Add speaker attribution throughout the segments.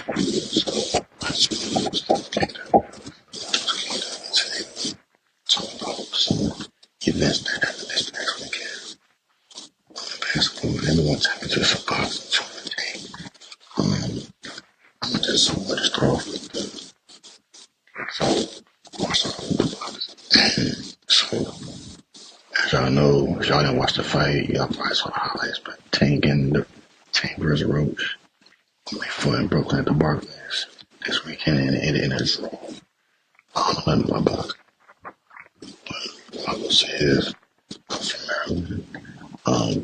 Speaker 1: So I just want to get today. Talk about some events that happened this past weekend. Basketball, everyone tapping into some boxing today. I'm gonna just start off with the watch off with the boxing. So as y'all know, if y'all didn't watch the fight, y'all probably saw the highlights, but Tank versus Roach. They fought in Brooklyn at the Barclays this weekend and it ended in a draw. I don't know nothing about boxing, but what I will say is I'm from Maryland. Um,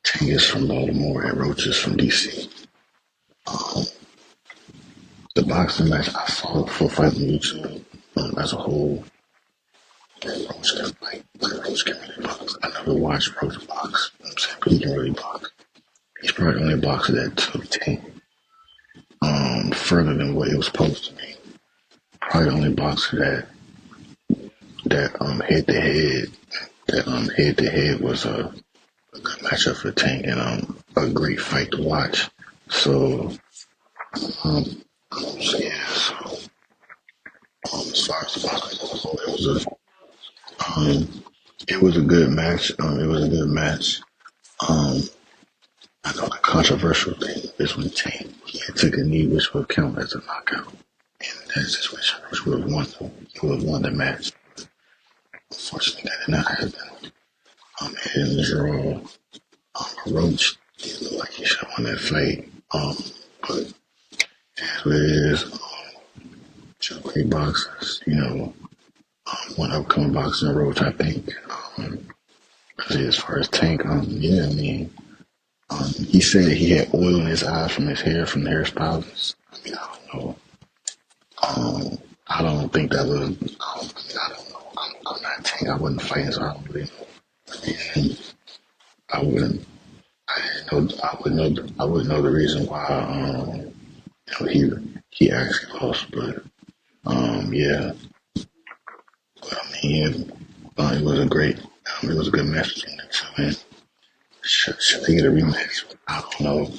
Speaker 1: Tank is from Baltimore and Roach is from DC. Um, the boxing match I followed for fight on YouTube as a whole. Roach can fight, but Roach can really box. I never watched Roach box. You know what I'm saying, but he can really box. He's probably the only boxer that took Tank further than what it was supposed to be. Probably the only boxer that head to head was a good matchup for Tank and a great fight to watch. So um, so yeah, so as far as the boxing as a whole, it was a good match. It was a good match. Um, I know the controversial thing is when Tank he had took a knee, which would count as a knockout. In that situation, which would have won the match. Unfortunately, that did not happen. And draw Roach did look like he should have won that fight. But as what it is, two great boxers, one upcoming boxer, Roach, I think. As far as Tank, yeah, I mean, he said he had oil in his eyes from his hair, from the hairstylist. I mean, I don't know. I don't think that was. I don't know. I'm not Tank. I wasn't fighting, so I don't really know. And I wouldn't. I didn't know. I wouldn't know the reason why. He actually lost, but yeah. But I mean, yeah, it was a great. It was a good match between the two. And should they get a rematch? I don't know.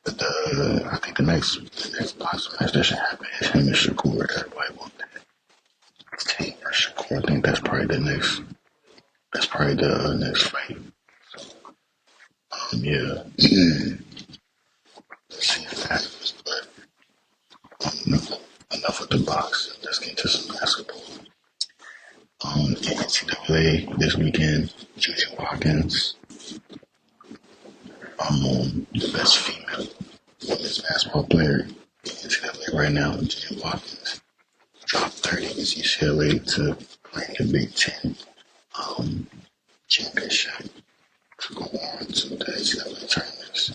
Speaker 1: But I think the next boxing match that should happen is him and Shakur. Everybody want that. Tank or Shakur. I think that's probably the next. That's probably the next fight. Yeah. Let's see if that happens. But enough with the boxing. Let's get to some basketball. In NCAA this weekend, Juju Watkins, the best female women's basketball player in NCAA right now, Juju Watkins, dropped 30 against UCLA to play in the Big Ten championship to go on to the NCAA tournaments.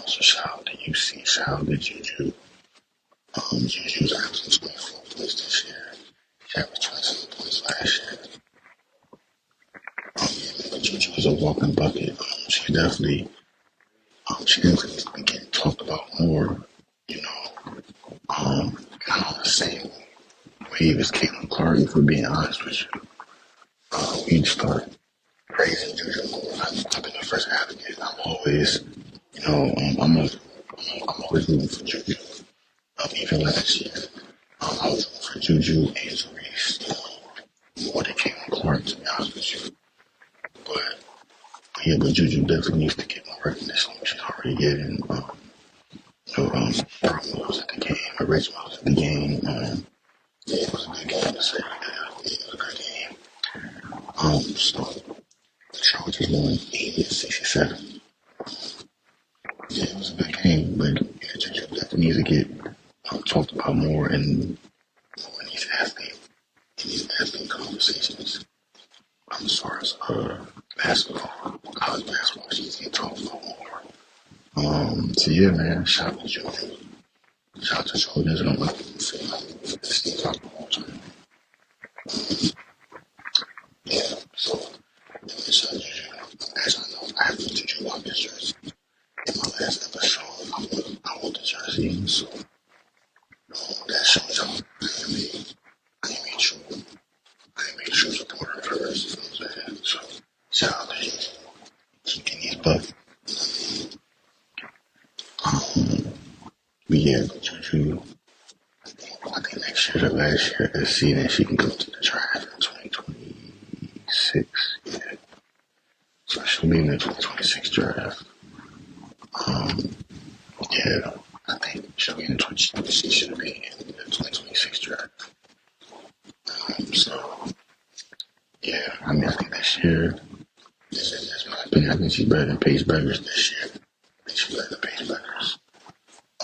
Speaker 1: So shout out to UC, shout out to Juju. Juju's averaging 24 points this year. She averaged 27 points last year. But Juju is a walking bucket. She definitely needs to be getting talked about more. You know, not on the same wave as Caitlin Clark. If we're being honest with you, we need to start praising Juju more. I've been the first advocate. I'm always, I'm always rooting for Juju. Even last year, I was rooting for Juju and Reese, more than Caitlin Clark, to be honest with you. But yeah, but Juju definitely needs to get more recognition, which she's already getting. Brooklyn was at the game, Richmond was at the game. Yeah, it was a good game to say. Yeah, it was a good game. So the Chargers won 80-67. Yeah, it was a good game, but yeah, Juju definitely needs to get talked about more in these athlete conversations. As far as basketball, college basketball, she's getting talked about more. So yeah, man, shout out to Juju. Shout out to Jordan. I'm like, Steve talking all the time. Yeah, so shout out to Juju. As I know, I have the Juju Watkins jersey. In my last episode, I wore the jersey, so that shows y'all I ain't be true supporter of hers, you know what I'm saying? So shout out to Juju. Keep getting these bucks. But yeah, Juju, I think next year, the last year of the season, she can go to the draft in 2026. Yeah. So she'll be in the 2026 draft. Um, yeah, I think she'll be in the 2026. She should be in the 2026 draft. So, yeah, I mean, I think this year, this is my opinion. I think she's better than Paige Beggars this year. I think she's better than Paige Beggars.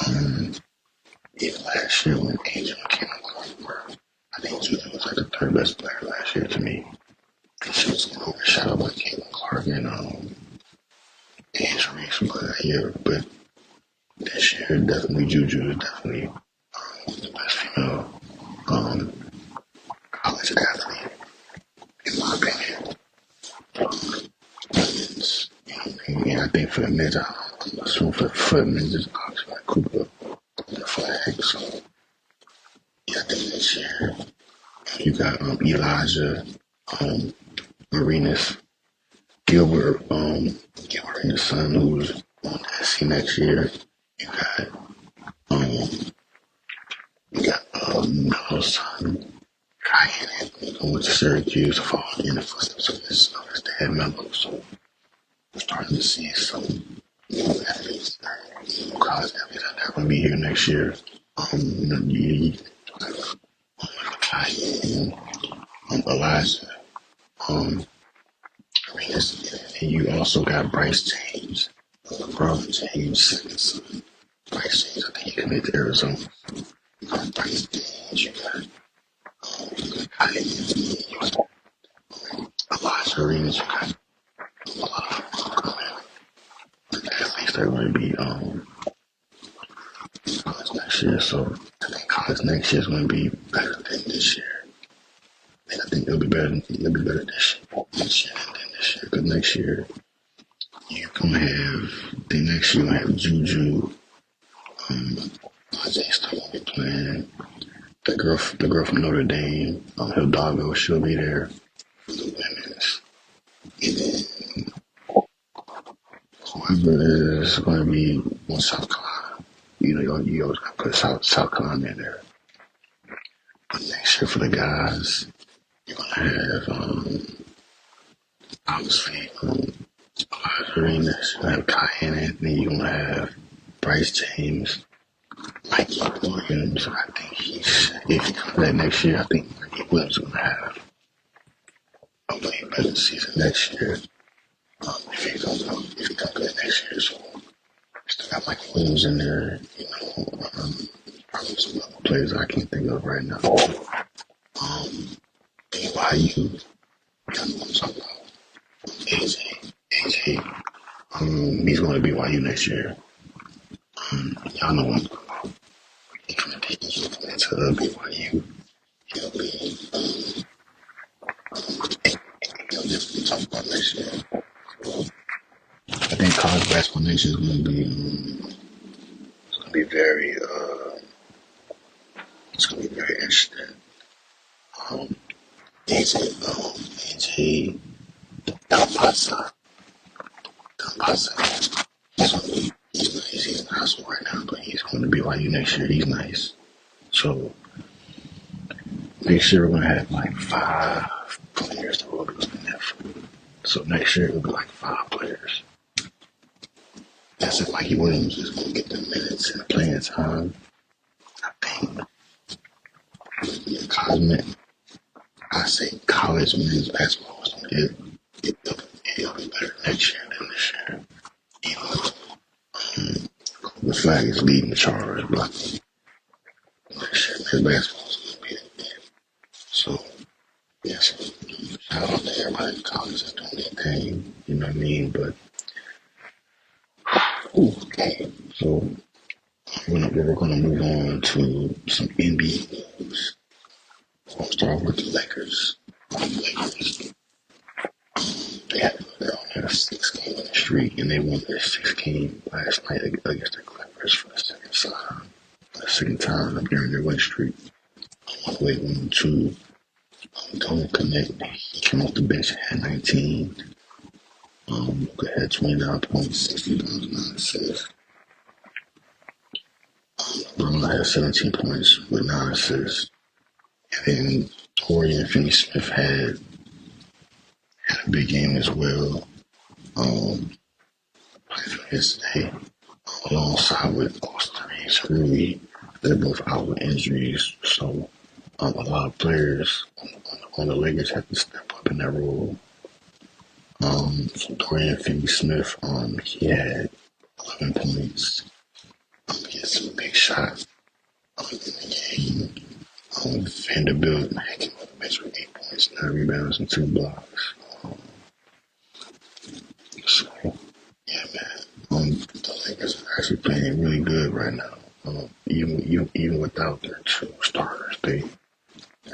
Speaker 1: Um, Even last year when Angel and Caitlin Clark were, I think Juju was like the third best player last year to me. And she was getting overshadowed by Caitlin Clark and Angel Reese for that year. But this year, definitely Juju is definitely the best female um, college athlete, in my opinion. And I think for the men's, I'm assuming for the men's, it's obviously like Cooper, the flag. So, yeah, I think this year you got Elijah, um, Marinas, Gilbert and his son who's on SC next year. You got, um, Melo's son, Ryan Anthony, going to Syracuse, following in the footsteps of his dad, Melo. So we're starting to see some new athletes, new college athletes that are going to be here next year. You Kai and Elijah, Arenas, and you also got Bryce James, LeBron James' second son. Bryce James, I think he committed to Arizona. You got Bryce James, you got Kai, you got Elijah Arenas, you got a lot of athletes that are going to be college next year. So I think college next year is going to be better than this year. And I think it'll be better this year than this year. Because next year you're gonna have Juju, Ajay still gonna be playing. The girl from Notre Dame, Hidalgo, she'll be there for the women's. And then whoever is gonna be on South Carolina, you always gotta put South Carolina in there. But next year for the guys, you're gonna have obviously Elijah Arenas, you're gonna have Kai and Anthony, you're gonna have Bryce James, Mikey Williams. I think if he comes back next year, I think Mikey Williams is gonna have a way better season next year. If he comes back next year, so still got Mikey Williams in there, probably some other players I can't think of right now. BYU, you got to talk about AJ, he's going to BYU next year. Y'all know what I'm talking about. He coming into BYU. He'll be, he'll definitely talk about next year. I think college basketball next year is going to be, it's going to be very, it's going to be very interesting. AJ, Dampasa, he's nice. He's in high school right now, but he's going to BYU next year. He's nice. So next year we're going to have like 5 players that we'll be looking at. So next year it'll be like 5 players. That's if Mikey Williams is going to get the minutes and the playing time. I think I say college men's basketball is going to it'll be better next year than this year. The flag is leading the charge, but next year men's basketball is going to be it. So, yes, shout out to everybody in college that's doing their thing, you know what I mean? But, okay, so we're going to move on to some NBA news. We'll start with the Lakers. They're on their 6-game winning streak, and they won their 6th game last night against the Clippers for the second time during their win streak. One way, 1-2. Don't connect. He came off the bench and had 19. Luka had 29 points, 60 9 assists. Brown had 17 points with 9 assists. And then Torian Finney-Smith had a big game as well. Played for yesterday alongside with Austin Reeves Rui. They're both out with injuries, so a lot of players on the Lakers have to step up in that role. So Dorian Finney-Smith, he had 11 points. He had some big shots in the game. Vanderbilt came up the bench with 8 points, 9 rebounds, and 2 blocks. So, yeah, man. The Lakers are actually playing really good right now. Even without their 2 starters, they're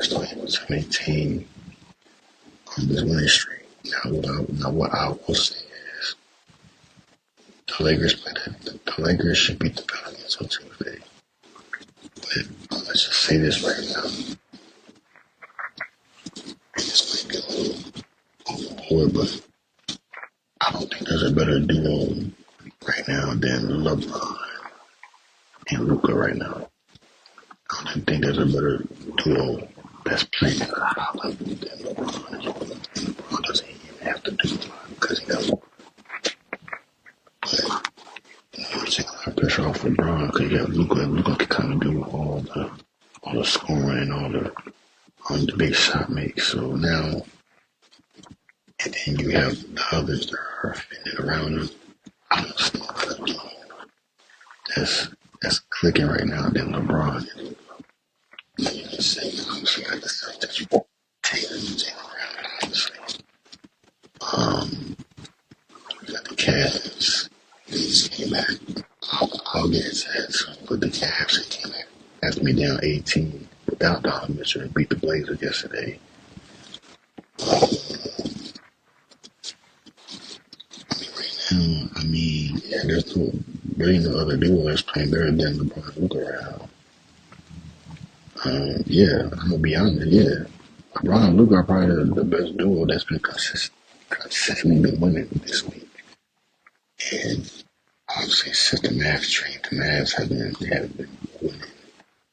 Speaker 1: still able to maintain this winning streak. Now, what I will say is the Lakers should beat the Pelicans on Tuesday. But let's just say this right now. This might be a little overboard, but I don't think there's a better duo right now than LeBron and Ucla right now. I don't think there's a better duo that's playing at a high level than LeBron and Ucla. And LeBron doesn't even have to do a lot because he got more. But you're taking a lot of pressure off LeBron because you got Ucla, and Ucla can kind of do all the scoring and all the big shot makes. So now, and then you have the others that are fitting around him. I don't see what doing that's clicking right now than LeBron. You can say, obviously, got the Celtics, Taylor Brown, obviously. We got the Cavs. These came back. I'll get his head soon, but the Cavs came back after me down 18 without Donovan Mitchell and beat the Blazers yesterday. Yeah, there's really no other duo that's playing better than LeBron and Luka right now. Yeah, I'm gonna be honest. Yeah, LeBron and Luka are probably the best duo that's been consistently been winning this week. And obviously, since the Mavs trade, the Mavs haven't been winning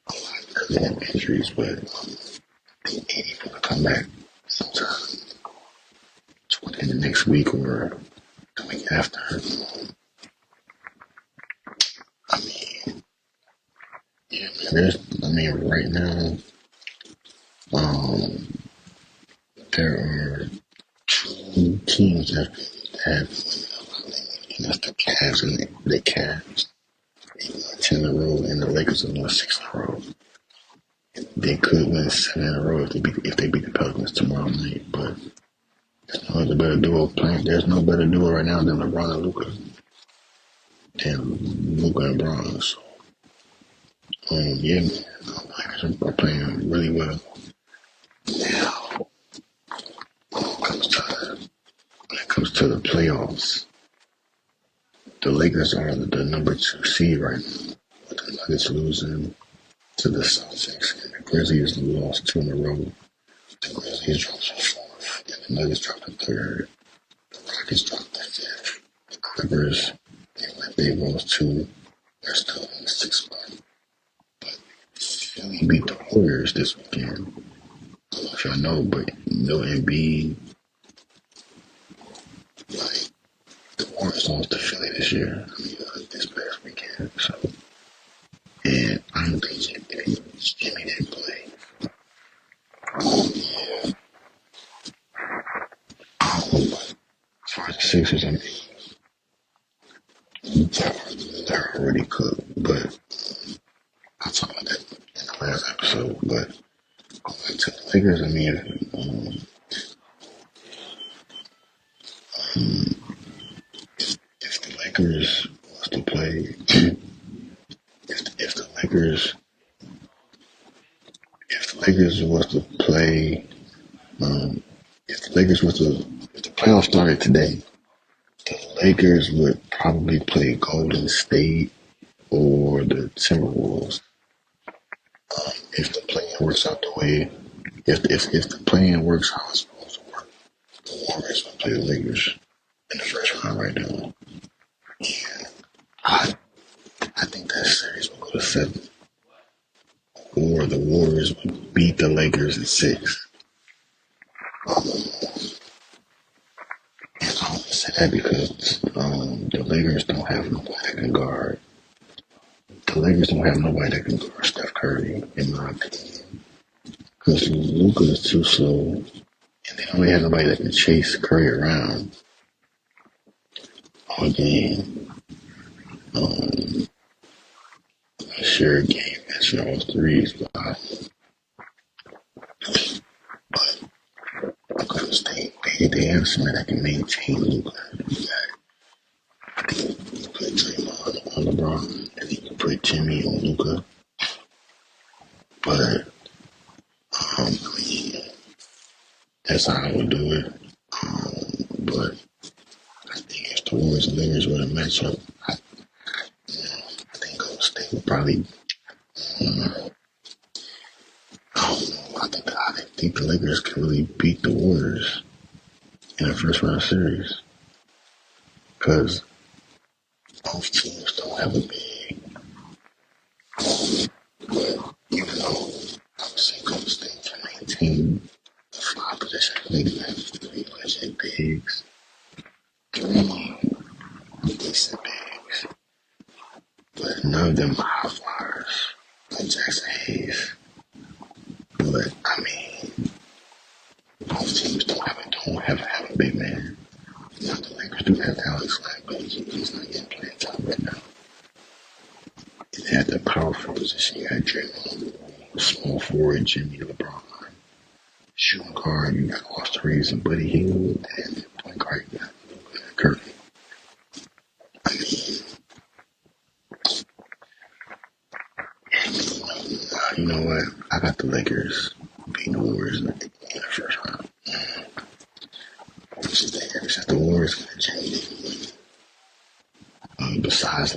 Speaker 1: a lot because they have injuries, but they ain't gonna come back sometime in the next week or the week after. Yeah, man. Right now, there are 2 teams that have and that's the Cavs and the Cavs. They won 10 in a row, and the Lakers have won 6 in a row. They could win 7 in a row if they beat the Pelicans tomorrow night, but there's no other better duo playing. There's no better duo right now than LeBron and Luka. Than Luka and Bron. So, yeah, man, the Lakers are playing really well. Now, when it comes to the playoffs, the Lakers are the number 2 seed right now, with the Nuggets losing to the Celtics, and the Grizzlies lost 2 in a row. The Grizzlies dropped to 4th, and the Nuggets dropped to 3rd. The Rockets dropped to 5th. The Clippers, they lost 2. They're still in the 6th spot. But Philly beat the Warriors this weekend. I don't know if y'all know, but no Embiid. Like, the Warriors lost to Philly this year. This past weekend. So, and I don't think Jimmy didn't play. Yeah. But as far as the Sixers, they're already cooked. But I'll talk about that in the last episode. But going to the Lakers, if the Lakers was to play, if the Lakers was to play, if the playoffs started today, the Lakers would probably play Golden State or the Timberwolves. If the plan works out the way, if the plan works how it's supposed to work, the Warriors will play the Lakers in the first round right now. And I think that series will go to 7. or the Warriors would beat the Lakers in 6. And I only say that because the Lakers don't have nobody that can guard. The Lakers don't have nobody that can guard Steph Curry, in my opinion. Because Luka is too slow, and they don't really have nobody that can chase Curry around all game. Share a game matching all threes, but Oklahoma State, they have somebody that can maintain Luka. I think you put Draymond on LeBron, and then you put Jimmy on Luka. But I mean, that's how I would do it. But I think if the Warriors and Lakers were to match up, I think Golden State would probably. I don't know. I think the Lakers can really beat the Warriors in a first round series because both teams don't have a big. But even though I would say Golden State can maintain the 5 position, they have 3 legend bigs, 3 decent bigs, but none of them are high flyers like Jackson Hayes. But I mean, both teams don't have a big man. Now the Lakers do have Alex Lack, but he's not getting playing time right now. They had the power forward position. You had Draymond, small forward Jimmy, LeBron, shooting guard. You got Austin Reeves and Buddy Hield, and point guard you got Curry. I mean, you know what? I got the Lakers beating the Warriors in the first round. Which is the Warriors going to change. Besides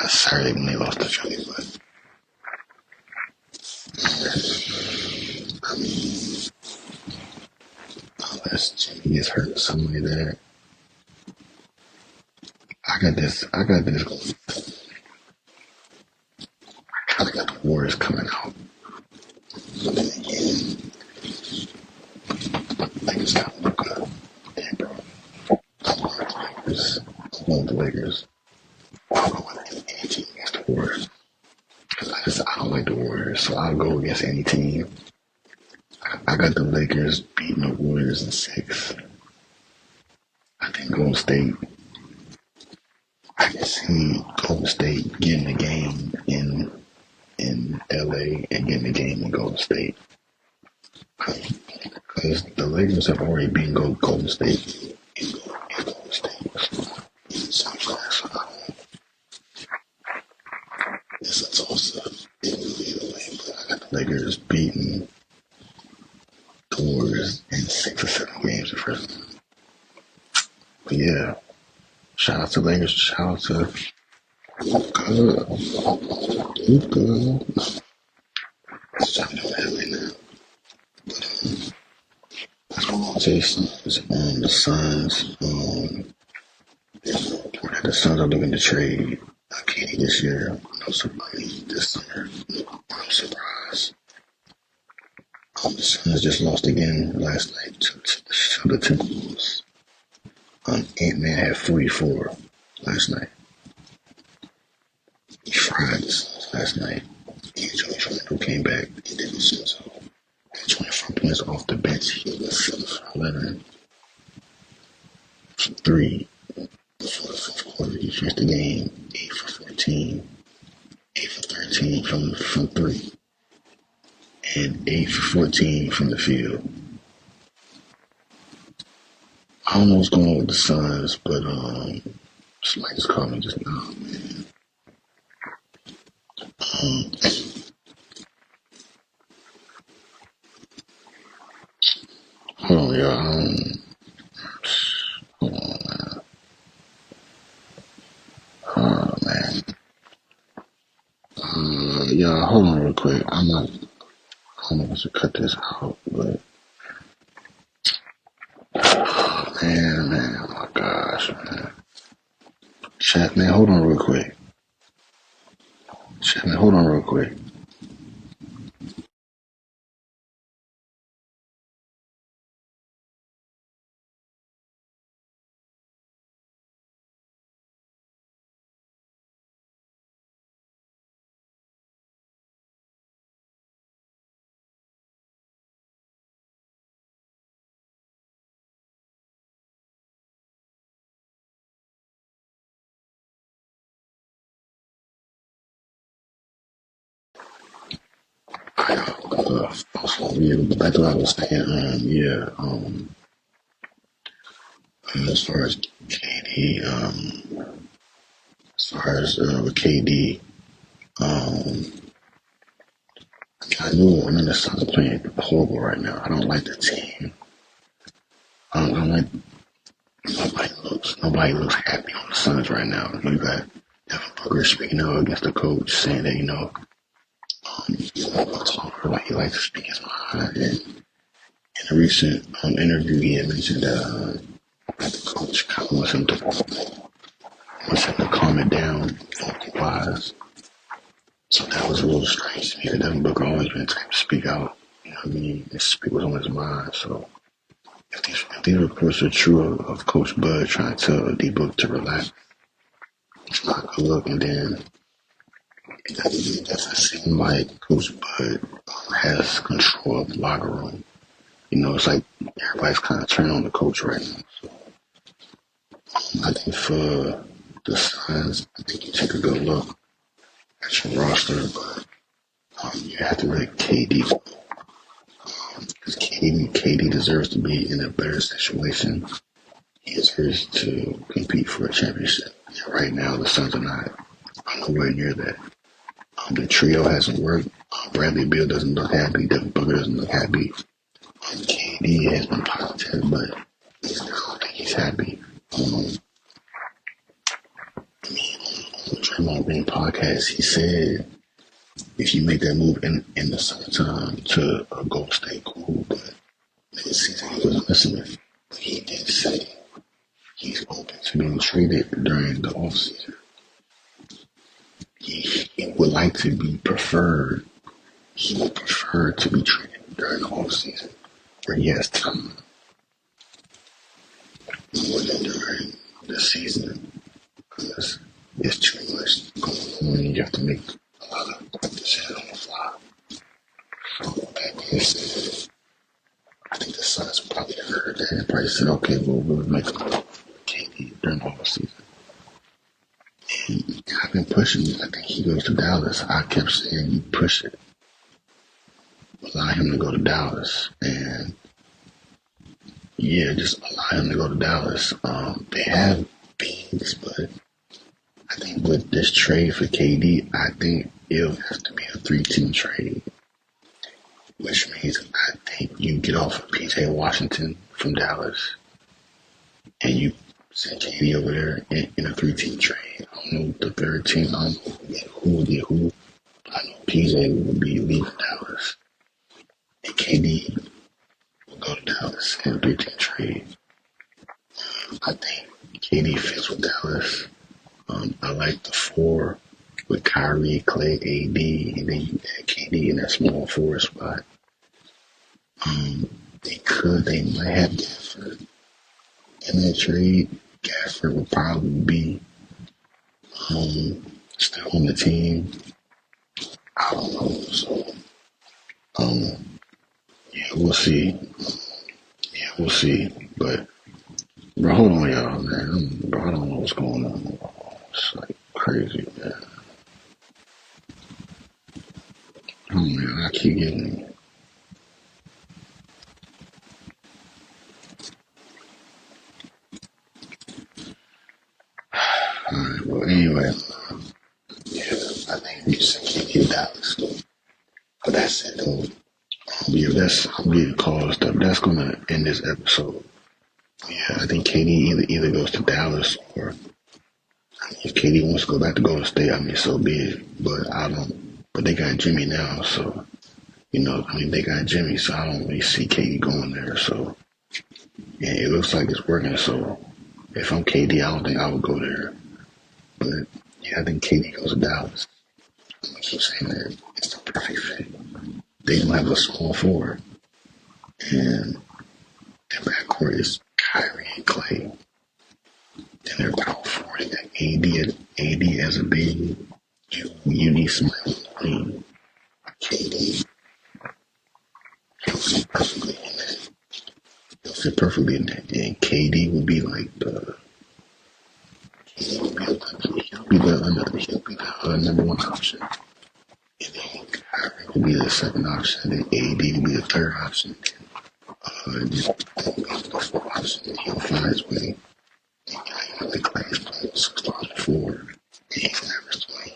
Speaker 1: Saturday when they lost to Philly, but I mean, unless Jimmy gets hurt or something like that, I got this going. I got the Warriors coming out. But then again, Lakers got Luka. Damn, bro. I'm going with the Lakers. I'll go with any team against the Warriors. Because I don't like the Warriors, so I'll go against any team. I got the Lakers beating the Warriors in 6. I think Golden State. I can see Golden State getting the game in LA and getting the game in Golden State. Because the Lakers have already beaten Golden State in Golden State. So it's a toss-up. It will be the way, but I got the Lakers beating the Warriors in 6 or 7 games the first time. But yeah, shout out to Lakers. Shout out to Ucla. That's what I'm doing that right now. But that's what I'm going to say. The Suns. The Suns are looking to trade Kenny this year. No surprise. This summer. No surprise. The Suns just lost again last night to the Timberwolves. Ant-Man had 44 last night. He fried the Suns last night. Juju came back and did the Suns had 24 points off the bench. He was 7 for 11 from 3 for the 4th quarter. He finished the game 8 for 14, 8 for 13 from 3, and 8 for 14 from the field. I don't know what's going on with the Suns, but somebody just called me just now, man. Hold on, y'all. Hold on, man. Oh, man. Y'all, hold on real quick. I don't know if I should cut this out, but man, oh my gosh, man. Chat, man, hold on real quick. Yeah, back to what I was saying. As far as KD, as far as with KD, um, I know the Suns are playing horrible right now. I don't like the team. I don't like nobody looks happy on the Suns right now. You got Devin Booker speaking out against the coach, saying that he's a talker, like he likes to speak his mind. And in a recent interview, he had mentioned that the coach kind of wants him to calm it down, vocal wise. So that was a little strange to me. Because Devin Booker always been the type to speak out. You know what I mean? And speak what's on his mind. So if these reports are true of Coach Bud trying to tell D Book to relax, it's not a good look. And then it doesn't seem like Coach Bud has control of the locker room. It's like everybody's kind of turning on the coach right now. So I think for the Suns, I think you take a good look at your roster, but you have to let KD go. Because KD deserves to be in a better situation. He deserves to compete for a championship. And right now, the Suns are nowhere near that. The trio hasn't worked. Bradley Beal doesn't look happy. Devin Booker doesn't look happy. KD has been positive, but I don't think he's happy. On the Draymond Green podcast, he said, if you make that move in the summertime to a Golden State, cool, but this season he wasn't listening. He did say he's open to being traded during the offseason. He would like to be preferred. He would prefer to be traded during the offseason where he has time more than during the season because it's too much going on and you have to make a lot of quick decisions on the fly. So that being said, I think the Suns probably heard that and probably said, okay, well, we'll make a move for KD during the offseason. And I've been pushing it. I think he goes to Dallas. I kept saying, you push it. Allow him to go to Dallas. And yeah, just allow him to go to Dallas. They have beans, but I think with this trade for KD, I think it'll have to be a 3-team trade. Which means I think you get off of PJ Washington from Dallas and you send KD over there in a 3-team trade. I don't know the third team. I don't know who will get who. But I know PJ will be leaving Dallas. And KD will go to Dallas in a 3-team trade. I think KD fits with Dallas. I like the 4 with Kyrie, Clay, AD, and then you add KD in that small 4 spot. They might have Gafford in that trade. Gafford will probably be still on the team. I don't know. So, yeah, we'll see. But, bro, hold on, y'all, man. Bro, I don't know what's going on. It's like crazy, man. Oh, man, I keep getting. Alright, well, anyway, yeah, I think we just can't Dallas. But that's it, though. Yeah, I'm getting calls stuff. That's gonna end this episode. Yeah, I think KD either goes to Dallas or if KD wants to go back to Golden State, so be it. But I don't. But they got Jimmy now, so they got Jimmy, so I don't really see KD going there. So yeah, it looks like it's working. So if I'm KD, I don't think I would go there. But yeah, I think KD goes to Dallas. I keep saying that it's the perfect fit. They don't have a small 4, and their backcourt is Kyrie and Clay. Then their power forward, they got AD as a big. You need somebody on the wing. KD. He'll fit perfectly in that. And KD will be like he'll be the number 1 option. And then Kyrie will be the second option, then AD will be the third option, just the fourth option. He'll find his way. The Clay has played superstars before, and he's average 20.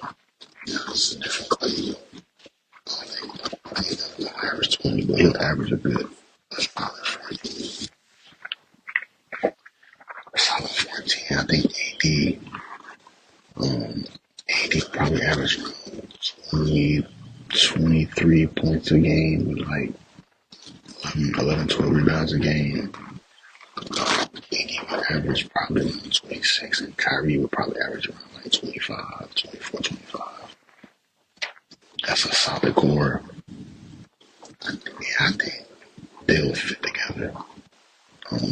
Speaker 1: It's a different Clay. I think he'll average 20, but he'll average a good solid 14. Solid 14. I think AD probably average 20, 23 points a game with like 11, 12 rebounds a game. AD would average probably 26, and Kyrie would probably average around like 25, 24, 25. That's a solid core. I think they'll fit together.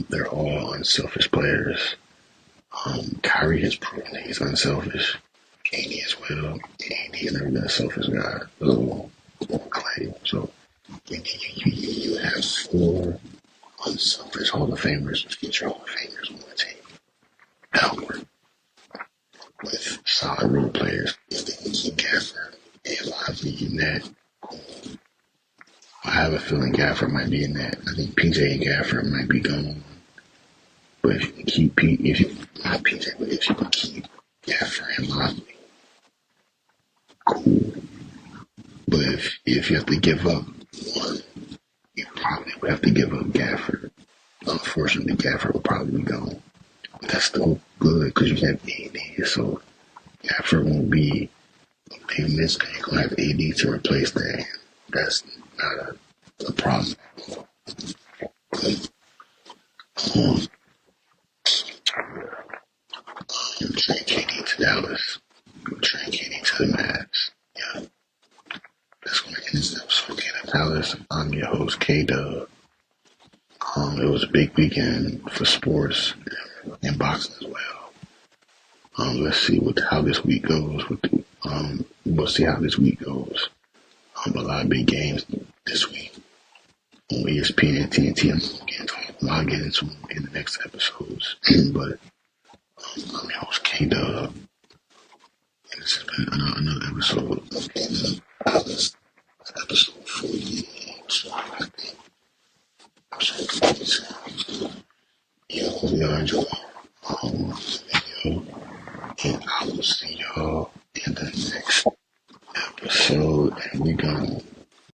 Speaker 1: They're all unselfish players. Kyrie has proven that he's unselfish. AD as well. AD has never been a selfish guy. So, Clay. So, you have four unselfish Hall of Famers, future Hall of Famers on the team. Outward. With solid role players. If they can keep Gafford and Lively in that, I have a feeling Gafford might be in that. I think PJ and Gafford might be gone. But if you can keep not PJ, but if you can keep Gafford and Lively, cool. But if you have to give up one, you probably would have to give up Gafford. Unfortunately, Gafford will probably be gone. But that's still good because you have AD, so Gafford won't be a miss. You're going to have AD to replace that. That's not a problem. Trade KD to Dallas. Trade KD to the Mavs. Yeah. That's going to end this episode. KD Dallas. I'm your host, K-Dub. It was a big weekend for sports and boxing as well. Let's see how this week goes. We'll see how this week goes. A lot of big games this week on ESPN and TNT. I'll get into them in the next episodes. But I'm your host, K-Dub. And this has been another episode of K-Dub. This episode 40. So I think I'm sorry. Y'all enjoy the video. And I will see y'all